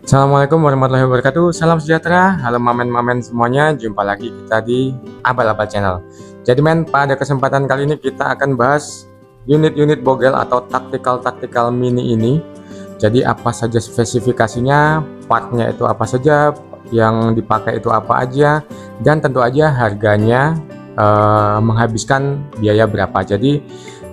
Assalamualaikum warahmatullahi wabarakatuh. Salam sejahtera. Halo mamen-mamen semuanya. Jumpa lagi kita di Abal-Abal Channel. Jadi men, pada kesempatan kali ini kita akan bahas unit-unit bogel atau taktikal mini ini. Jadi apa saja spesifikasinya, partnya itu apa saja, yang dipakai itu apa aja, dan tentu aja harganya menghabiskan biaya berapa. Jadi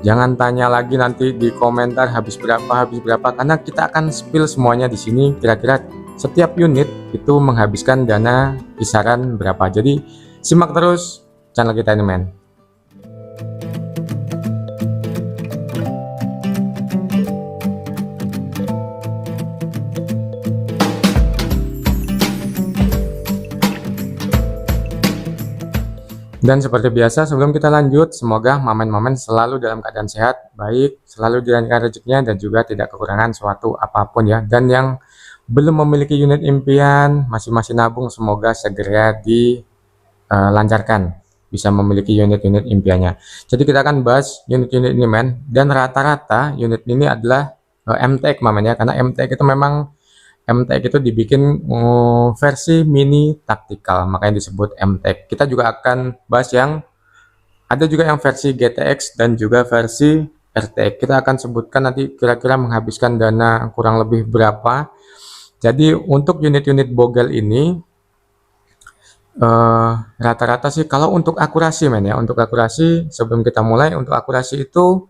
jangan tanya lagi nanti di komentar habis berapa, karena kita akan spill semuanya di sini. Kira-kira setiap unit itu menghabiskan dana kisaran berapa. Jadi simak terus channel kita ini men. Dan seperti biasa, sebelum kita lanjut, semoga mamen-mamen selalu dalam keadaan sehat, baik, selalu dilancarkan rezekinya, dan juga tidak kekurangan suatu apapun ya. Dan yang belum memiliki unit impian, masih nabung, semoga segera dilancarkan, bisa memiliki unit-unit impiannya. Jadi kita akan bahas unit-unit ini men, dan rata-rata unit ini adalah MTX mamen ya, karena MTX itu memang MTX itu dibikin versi mini taktikal, makanya disebut MTX. Kita juga akan bahas yang ada juga yang versi GTX dan juga versi RTX. Kita akan sebutkan nanti kira-kira menghabiskan dana kurang lebih berapa. Jadi untuk unit-unit bogel ini rata-rata sih kalau untuk akurasi men ya, untuk akurasi sebelum kita mulai, untuk akurasi itu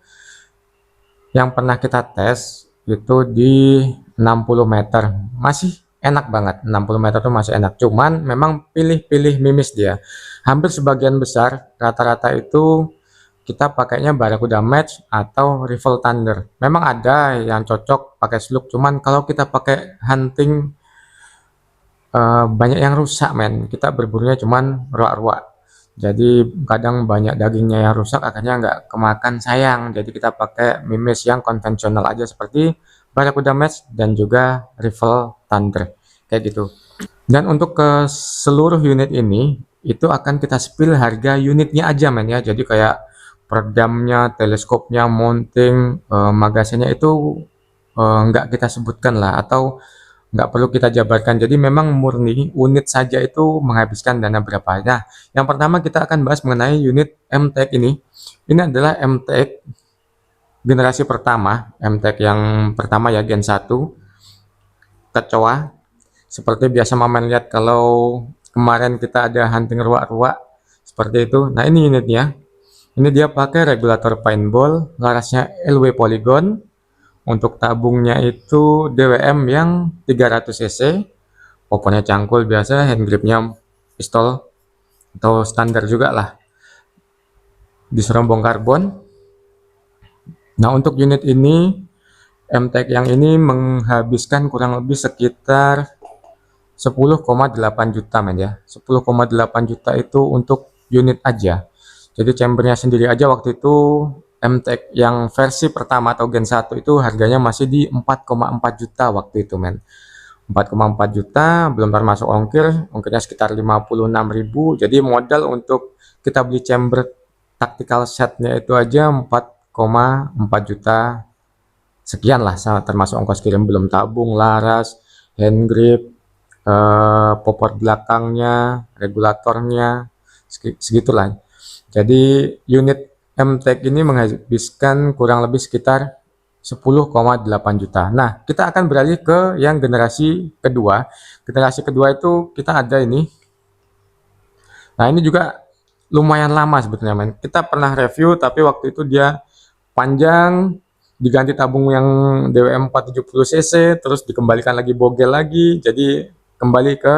yang pernah kita tes itu di 60 meter masih enak banget. 60 meter tuh masih enak, cuman memang pilih-pilih mimis dia. Hampir sebagian besar rata-rata itu kita pakainya Barakuda Match atau Rifle Thunder. Memang ada yang cocok pakai slug, cuman kalau kita pakai hunting banyak yang rusak men. Kita berburunya cuman ruak-ruak, jadi kadang banyak dagingnya yang rusak, akhirnya nggak kemakan, sayang. Jadi kita pakai mimis yang konvensional aja seperti Barakuda Match dan juga Rifle Thunder kayak gitu. Dan untuk ke seluruh unit ini itu akan kita spill harga unitnya aja men ya. Jadi kayak peredamnya, teleskopnya, mounting, magasinnya itu nggak kita sebutkan lah, atau nggak perlu kita jabarkan. Jadi memang murni unit saja itu menghabiskan dana berapa. Nah, yang pertama kita akan bahas mengenai unit MTX ini. Ini adalah MTX generasi pertama, MTX yang pertama ya, Gen 1 kecoa. Seperti biasa mamen lihat kalau kemarin kita ada hunting ruak-ruak seperti itu. Nah, ini unitnya. Ini dia pakai regulator paintball, larasnya LW Polygon. Untuk tabungnya itu DWM yang 300 cc, popornya cangkul biasa, hand gripnya pistol atau standar juga lah, diserombong karbon. Nah, untuk unit ini MTX yang ini menghabiskan kurang lebih sekitar 10,8 juta men ya. 10,8 juta itu untuk unit aja. Jadi chambernya sendiri aja waktu itu MTX yang versi pertama atau Gen 1 itu harganya masih di 4,4 juta waktu itu men. 4,4 juta belum termasuk ongkirnya sekitar 56.000. Jadi modal untuk kita beli chamber tactical setnya itu aja 4,4 juta sekian lah, termasuk ongkos kirim, belum tabung, laras, hand grip, popor belakangnya, regulatornya, segitulah. Jadi unit MTX ini menghabiskan kurang lebih sekitar 10,8 juta. Nah, kita akan beralih ke yang generasi kedua. Generasi kedua itu kita ada ini. Nah, ini juga lumayan lama sebetulnya men. Kita pernah review tapi waktu itu dia panjang, diganti tabung yang DWM 470 cc, terus dikembalikan lagi bogel lagi. Jadi kembali ke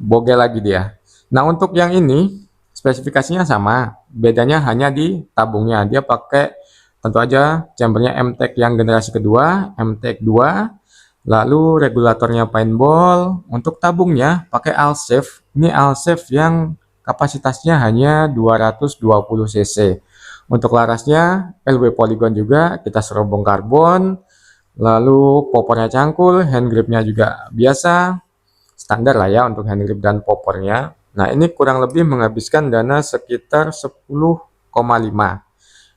bogel lagi dia. Nah, untuk yang ini spesifikasinya sama, bedanya hanya di tabungnya. Dia pakai tentu aja chambernya MTX yang generasi kedua, MTX 2, lalu regulatornya paintball. Untuk tabungnya pakai Alsafe. Ini Alsafe yang kapasitasnya hanya 220 cc. Untuk larasnya LW Polygon juga, kita serobong karbon. Lalu popornya cangkul, hand gripnya juga biasa, standar lah ya untuk hand grip dan popornya. Nah, ini kurang lebih menghabiskan dana sekitar 10,5.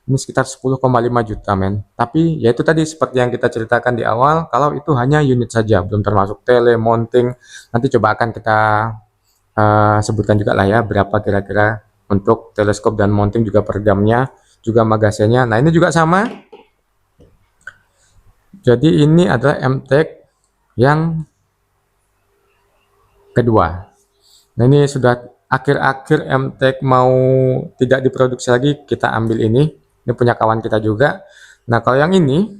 ini sekitar 10,5 juta men. Tapi ya itu tadi seperti yang kita ceritakan di awal, kalau itu hanya unit saja, belum termasuk tele, mounting. Nanti coba akan kita sebutkan juga lah ya berapa kira-kira untuk teleskop dan mounting, juga peredamnya, juga magasennya. Nah ini juga sama. Jadi ini adalah MTEK yang kedua. Nah ini sudah akhir-akhir MTEK mau tidak diproduksi lagi, kita ambil ini. Ini punya kawan kita juga. Nah kalau yang ini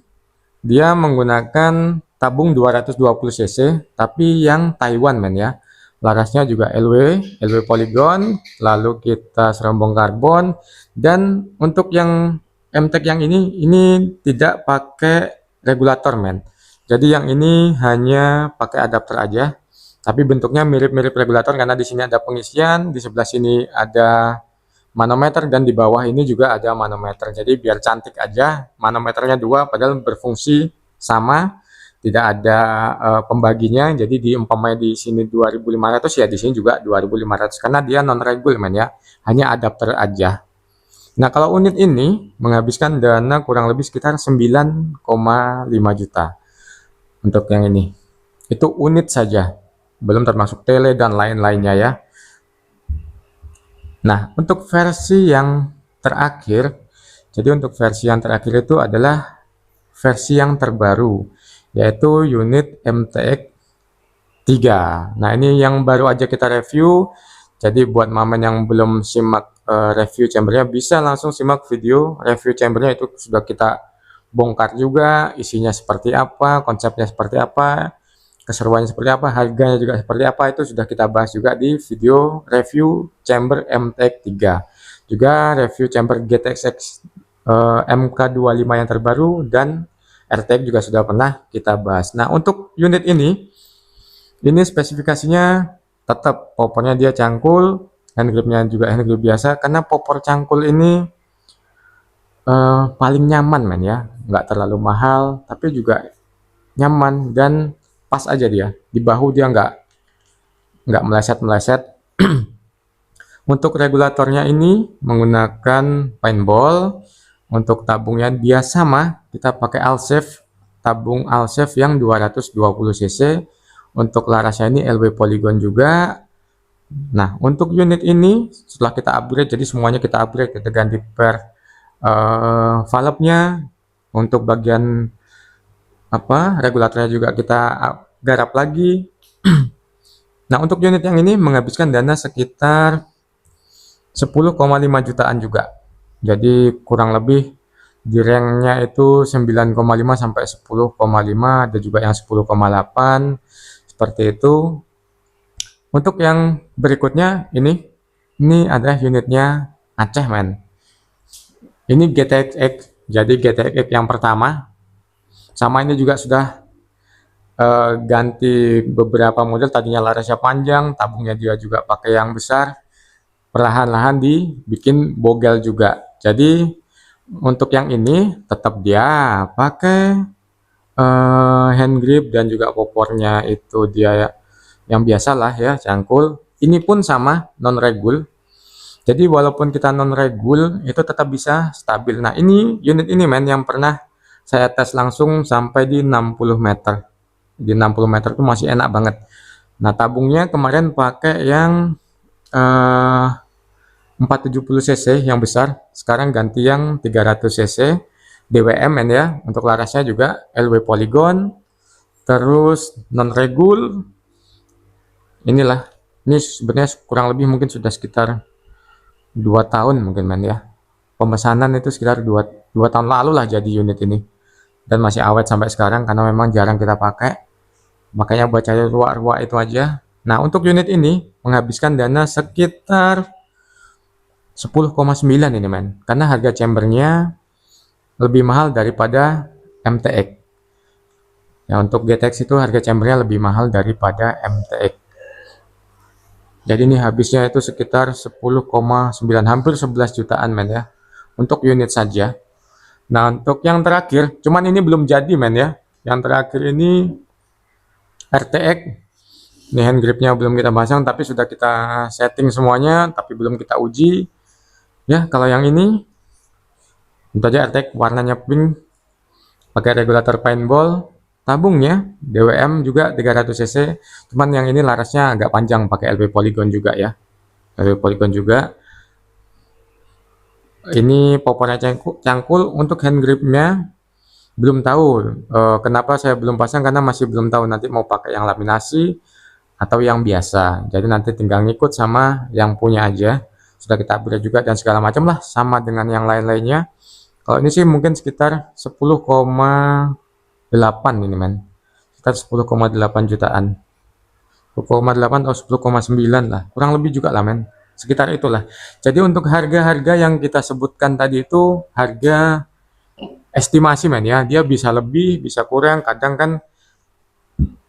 dia menggunakan tabung 220 cc tapi yang Taiwan men ya. Larasnya juga LW polygon, lalu kita serombong karbon. Dan untuk yang MTEK yang ini tidak pakai regulator men. Jadi yang ini hanya pakai adapter aja, tapi bentuknya mirip-mirip regulator karena di sini ada pengisian, di sebelah sini ada manometer, dan di bawah ini juga ada manometer. Jadi biar cantik aja, manometernya dua padahal berfungsi sama, tidak ada pembaginya. Jadi di umpamanya di sini 2500 ya di sini juga 2500 karena dia non regul men ya, hanya adapter aja. Nah kalau unit ini menghabiskan dana kurang lebih sekitar 9,5 juta untuk yang ini. Itu unit saja, belum termasuk tele dan lain-lainnya ya. Nah, untuk versi yang terakhir, jadi untuk versi yang terakhir itu adalah versi yang terbaru, yaitu unit MTEK 3. Nah, ini yang baru aja kita review. Jadi buat mamen yang belum simak review chambernya, bisa langsung simak video review chambernya, itu sudah kita bongkar juga isinya seperti apa, konsepnya seperti apa, keseruannya seperti apa, harganya juga seperti apa, itu sudah kita bahas juga di video review chamber MTEK 3. Juga review chamber GTX MK25 yang terbaru dan RTX juga sudah pernah kita bahas. Nah, untuk unit ini spesifikasinya tetap popornya dia cangkul, hand gripnya juga hand grip biasa, karena popor cangkul ini paling nyaman men ya, nggak terlalu mahal tapi juga nyaman dan pas aja dia di bahu, dia nggak meleset-meleset. Untuk regulatornya ini menggunakan paintball. Untuk tabungnya dia sama, kita pakai Alsafe, tabung Alsafe yang 220 cc. Untuk larasnya ini LW polygon juga. Nah untuk unit ini setelah kita upgrade, jadi semuanya kita upgrade, kita ganti per valve-nya. Untuk bagian regulatornya juga kita garap lagi. Nah untuk unit yang ini menghabiskan dana sekitar 10,5 jutaan juga. Jadi kurang lebih di ranknya itu 9,5 sampai 10,5, ada juga yang 10,8 seperti itu. Untuk yang berikutnya ini adalah unitnya Aceh men. Ini GTX, jadi GTX yang pertama. Sama ini juga sudah ganti beberapa model, tadinya larasnya panjang, tabungnya dia juga pakai yang besar, perlahan-lahan dibikin bogel juga. Jadi untuk yang ini tetap dia pakai hand grip dan juga popornya itu dia yang biasa lah ya, cangkul. Ini pun sama non regul, jadi walaupun kita non regul itu tetap bisa stabil. Nah ini unit ini men yang pernah saya tes langsung sampai di 60 meter. Di 60 meter itu masih enak banget. Nah tabungnya kemarin pakai yang 470 cc yang besar, sekarang ganti yang 300 cc DWM ya. Untuk larasnya juga LW polygon, terus non regul. Inilah, ini sebenarnya kurang lebih mungkin sudah sekitar 2 tahun mungkin men ya. Pemesanan itu sekitar 2 tahun lalu lah jadi unit ini, dan masih awet sampai sekarang karena memang jarang kita pakai, makanya buat cari ruak-ruak itu aja. Nah untuk unit ini menghabiskan dana sekitar 10,9 ini men, karena harga chambernya lebih mahal daripada MTX ya. Untuk GTX itu harga chambernya lebih mahal daripada MTX, jadi ini habisnya itu sekitar 10,9, hampir 11 jutaan men ya untuk unit saja. Nah untuk yang terakhir, cuman ini belum jadi men ya, yang terakhir ini RTX. Ini hand gripnya belum kita pasang tapi sudah kita setting semuanya, tapi belum kita uji ya. Kalau yang ini Tentu aja RTX warnanya pink, pakai regulator paintball, tabungnya DWM juga 300 cc, cuman yang ini larasnya agak panjang, pakai LP Polygon juga ya, LP Polygon juga. Ini popornya cangkul. Untuk hand gripnya belum tahu, kenapa saya belum pasang, karena masih belum tahu nanti mau pakai yang laminasi atau yang biasa. Jadi nanti tinggal ngikut sama yang punya aja. Sudah kita upgrade juga dan segala macam lah, sama dengan yang lain-lainnya. Kalau ini sih mungkin sekitar 10,8 ini men, sekitar 10,8 jutaan, 10,8 atau 10,9 lah, kurang lebih juga lah men, sekitar itulah. Jadi untuk harga-harga yang kita sebutkan tadi itu harga estimasi men ya, dia bisa lebih bisa kurang, kadang kan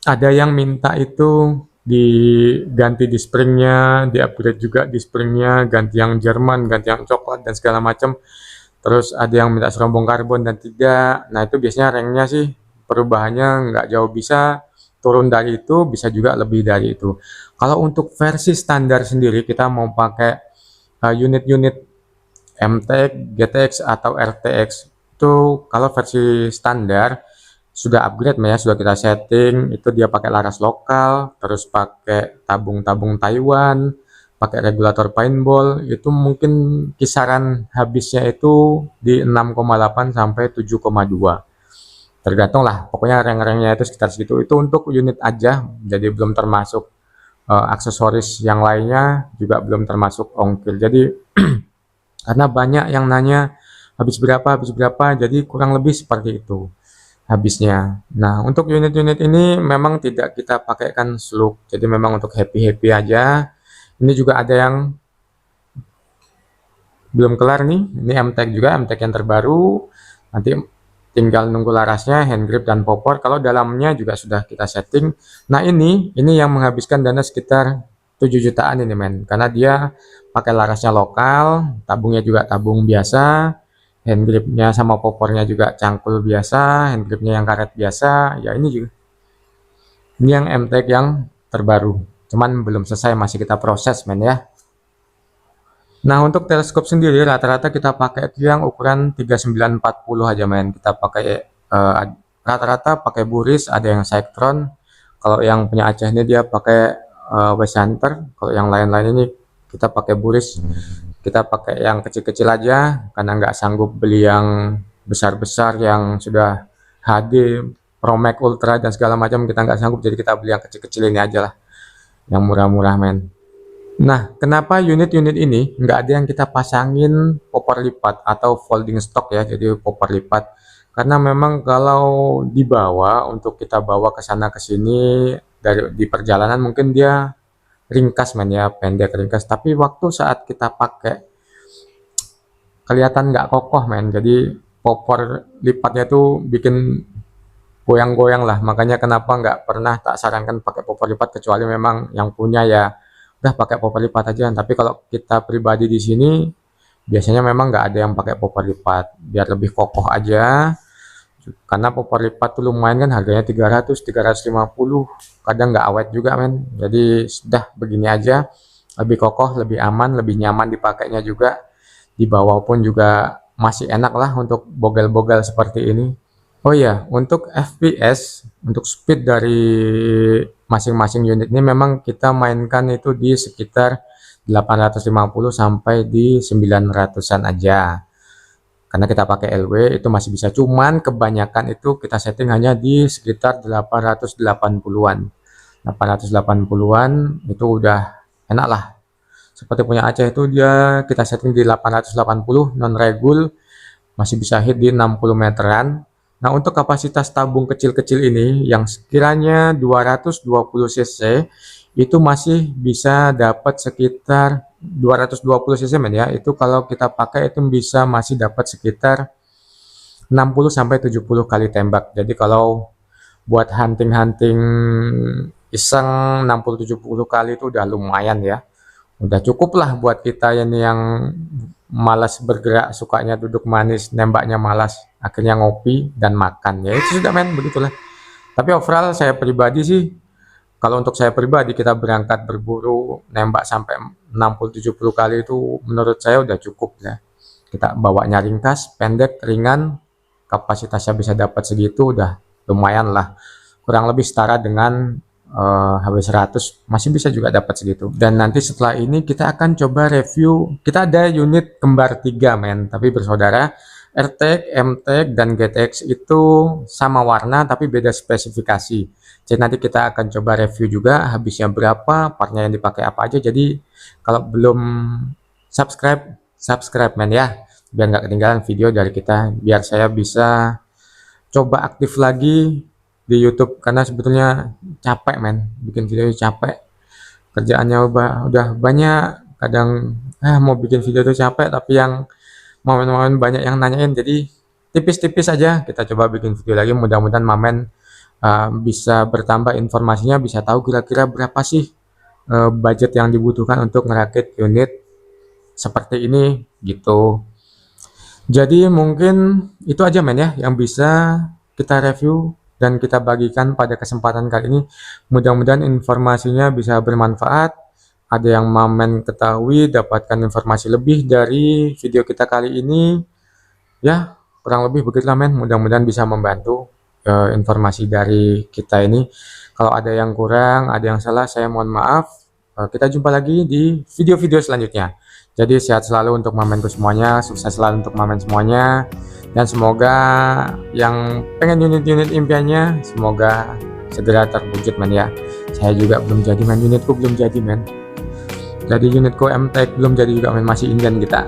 ada yang minta itu diganti di springnya, di upgrade juga di springnya, ganti yang Jerman, ganti yang coklat dan segala macam. Terus ada yang minta serombong karbon dan tidak. Nah itu biasanya ranknya sih perubahannya nggak jauh, bisa turun dari itu, bisa juga lebih dari itu. Kalau untuk versi standar sendiri kita mau pakai unit-unit MTX, GTX atau RTX itu, kalau versi standar sudah upgrade ya, sudah kita setting itu dia pakai laras lokal, terus pakai tabung-tabung Taiwan, pakai regulator paintball, itu mungkin kisaran habisnya itu di 6,8 sampai 7,2, tergantung lah, pokoknya rank-ranknya itu sekitar segitu. Itu untuk unit aja, jadi belum termasuk aksesoris yang lainnya, juga belum termasuk ongkir. Jadi karena banyak yang nanya habis berapa, jadi kurang lebih seperti itu habisnya. Nah, untuk unit-unit ini memang tidak kita pakaikan slug, jadi memang untuk happy-happy aja. Ini juga ada yang belum kelar nih, ini MTEK juga, MTEK yang terbaru. Nanti tinggal nunggu larasnya, hand grip dan popor. Kalau dalamnya juga sudah kita setting. Nah, ini yang menghabiskan dana sekitar 7 jutaan ini men, karena dia pakai larasnya lokal, tabungnya juga tabung biasa, hand gripnya sama popornya juga cangkul biasa, hand gripnya yang karet biasa ya. Ini juga, ini yang MTEK yang terbaru, cuman belum selesai, masih kita proses men ya. Nah untuk teleskop sendiri rata-rata kita pakai itu yang ukuran 3940 aja men, kita pakai rata-rata pakai Buris, ada yang Seictron. Kalau yang punya Aceh ini dia pakai West Hunter. Kalau yang lain-lain ini kita pakai Buris, kita pakai yang kecil-kecil aja karena nggak sanggup beli yang besar-besar yang sudah HD Pro Max Ultra dan segala macam, kita nggak sanggup, jadi kita beli yang kecil-kecil ini aja lah, yang murah-murah men. Nah, kenapa unit-unit ini nggak ada yang kita pasangin popor lipat atau folding stock ya, jadi popor lipat? Karena memang kalau dibawa, untuk kita bawa ke sana ke sini dari di perjalanan mungkin dia ringkas men ya, pendek ringkas, tapi waktu saat kita pakai kelihatan nggak kokoh men, jadi popor lipatnya tuh bikin goyang-goyang lah. Makanya kenapa nggak pernah tak sarankan pakai popor lipat, kecuali memang yang punya ya udah pakai popor lipat aja. Tapi kalau kita pribadi di sini biasanya memang nggak ada yang pakai popor lipat, biar lebih kokoh aja. Karena popor lipat tuh lumayan kan, harganya 300 350, kadang nggak awet juga men. Jadi sudah begini aja, lebih kokoh, lebih aman, lebih nyaman dipakainya juga, di bawah pun juga masih enak lah untuk bogel-bogel seperti ini. Oh ya, untuk FPS, untuk speed dari masing-masing unit ini memang kita mainkan itu di sekitar 850 sampai di 900-an aja. Karena kita pakai LW itu masih bisa, cuman kebanyakan itu kita setting hanya di sekitar 880-an. 880-an itu udah enak lah. Seperti punya Aceh itu dia kita setting di 880 non regul, masih bisa hit di 60 meteran. Nah untuk kapasitas tabung kecil-kecil ini yang sekiranya 220 cc itu masih bisa dapat sekitar 220 cc men ya, itu kalau kita pakai itu bisa masih dapat sekitar 60 sampai 70 kali tembak. Jadi kalau buat hunting-hunting iseng 60-70 kali itu udah lumayan ya, udah cukup lah buat kita ini yang malas bergerak, sukanya duduk manis, nembaknya malas, akhirnya ngopi dan makan ya, itu sudah men, begitulah. Tapi overall saya pribadi sih, kalau untuk saya pribadi kita berangkat berburu nembak sampai 60-70 kali itu menurut saya udah cukup ya. Kita bawanya ringkas, pendek, ringan, kapasitasnya bisa dapat segitu udah lumayan lah, kurang lebih setara dengan HW100, masih bisa juga dapat segitu. Dan nanti setelah ini kita akan coba review, kita ada unit kembar 3 men, tapi bersaudara. RTX, MTX, dan GTX itu sama warna tapi beda spesifikasi. Jadi nanti kita akan coba review juga habisnya berapa, partnya yang dipakai apa aja. Jadi kalau belum subscribe men ya, biar nggak ketinggalan video dari kita, biar saya bisa coba aktif lagi di YouTube, karena sebetulnya capek men, bikin video capek, kerjaannya udah banyak, kadang mau bikin video tuh capek, tapi yang momen-momen banyak yang nanyain, jadi tipis-tipis aja kita coba bikin video lagi. Mudah-mudahan Mamen bisa bertambah informasinya, bisa tahu kira-kira berapa sih budget yang dibutuhkan untuk ngerakit unit seperti ini gitu. Jadi mungkin itu aja men ya yang bisa kita review dan kita bagikan pada kesempatan kali ini. Mudah-mudahan informasinya bisa bermanfaat. Ada yang Mamen ketahui, dapatkan informasi lebih dari video kita kali ini. Ya, kurang lebih begitulah men. Mudah-mudahan bisa membantu informasi dari kita ini. Kalau ada yang kurang, ada yang salah, saya mohon maaf. Kita jumpa lagi di video-video selanjutnya. Jadi sehat selalu untuk Mamenku semuanya, sukses selalu untuk Mamen semuanya. Dan semoga yang pengen unit-unit impiannya semoga segera terwujud men ya. Saya juga belum jadi men, unitku belum jadi men. Jadi unitku MTX belum jadi juga men, masih inden kita.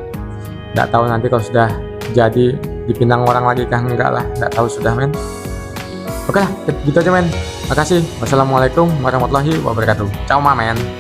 Nggak tahu nanti kalau sudah jadi dipinang orang lagi kah, enggak lah, nggak tahu sudah men. Oke lah, gitu aja men. Makasih. Wassalamualaikum warahmatullahi wabarakatuh. Ciao Mamen.